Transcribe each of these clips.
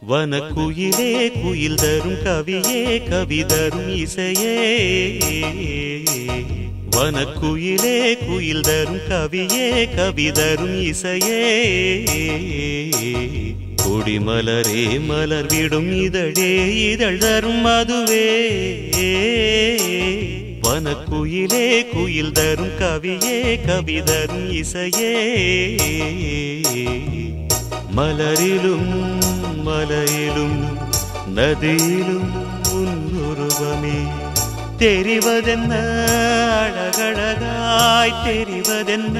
வனக்குயிலே குயில் தரும் கவியே கவி தரும் இசையே வனக்குயிலே குயில் தரும் கவியே கவி தரும் இசையே கொடிமலரே மலர் விடும் இதழே இதழ் தரும் மதுவே வனக்குயிலே குயில் தரும் கவியே கவி தரும் இசையே மலரிலும் மலையிலும் நதியிலும் உன்னுருவமே தெரிவதென்ன அழகழகாய் தெரிவதென்ன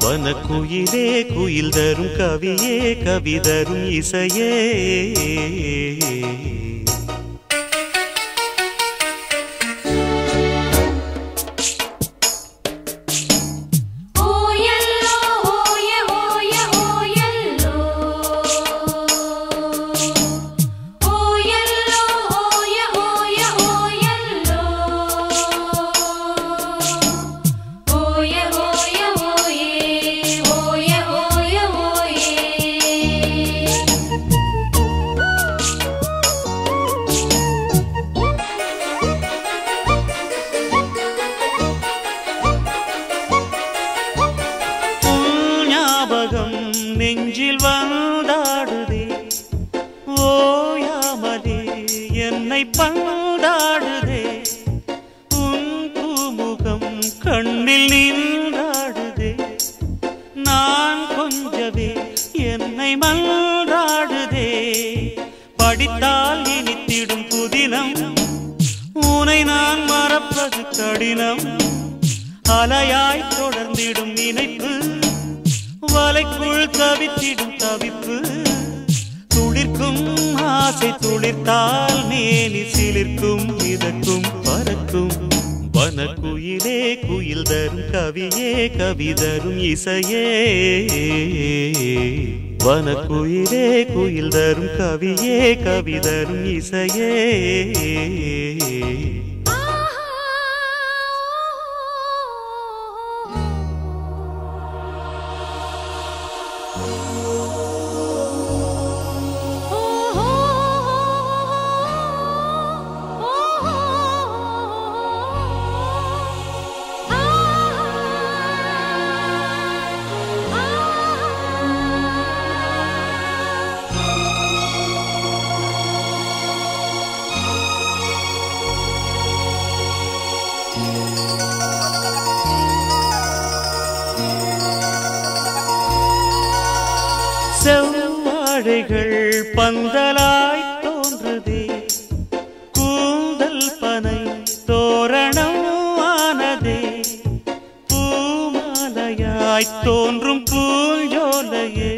வனக்குயிலே குயில் தரும் கவியே கவி தரும் இசையே நெஞ்சில் வந்தாடுதே ஓயாமலே என்னை பந்தாடுதே உன் பூமுகம் கண்ணில் நின்றாடுதே நான் கொஞ்சவே என்னை மன்றாடுதே படித்தால் இனித்திடும் புதினம் உனை நான் மறப்பது கடினம் அலையாய் தொடர்ந்திடும் நினைப்பு வலைக்குள் தவித்திடும் தவிப்பு துளிர்க்கும் ஆசை துளிர்த்தால் மேனி சிலிர்க்கும் மிதக்கும் பறக்கும் வனக்குயிலே குயில் தரும் கவியே கவி தரும் இசையே வனக்குயிலே குயில் தரும் கவியே கவி தரும் இசையே செவ்வாழைகள் பந்தலாய் தோன்றுதே கூந்தல் பனை தோரணம் ஆனதே பூமாலையாய் தோன்றும் பூஞ்சோலையே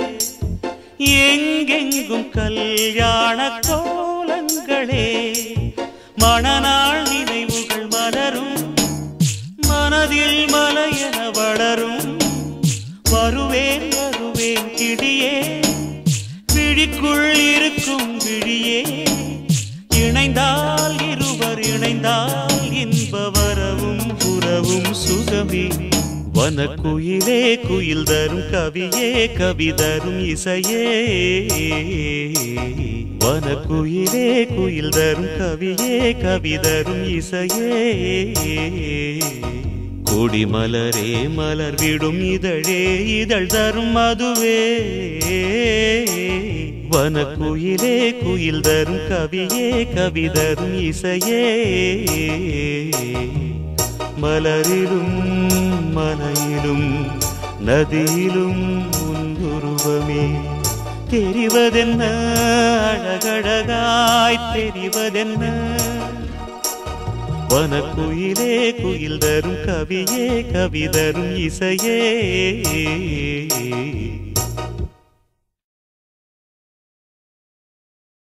எங்கெங்கும் கல்யாண கோலங்களே மணநாள் நினைவுகள் மலரும் மனதில் மலையென வளரும் வருவேன் வருவேன் கிடியே விழிக்குள் இருக்கும் விழியே இணைந்தால் இருவர் இணைந்தால் இன்ப வரவும் புறவும் சுகமே வனக்குயிலே குயில் தரும் கவியே கவி தரும் இசையே வனக்குயிலே குயில் தரும் கவியே கவி தரும் இசையே கொடிமலரே மலர் விடும் இதழே இதழ் தரும் மதுவே வனக்குயிலே குயில் தரும் கவியே கவி தரும் இசையே மலரிலும் மலையிலும் நதியிலும் உன்னுருவமே தெரிவதென்ன அழகழகாய் தெரிவதென்ன வனக்குயிலே குயில் தரும் கவியே கவி தரும் இசையே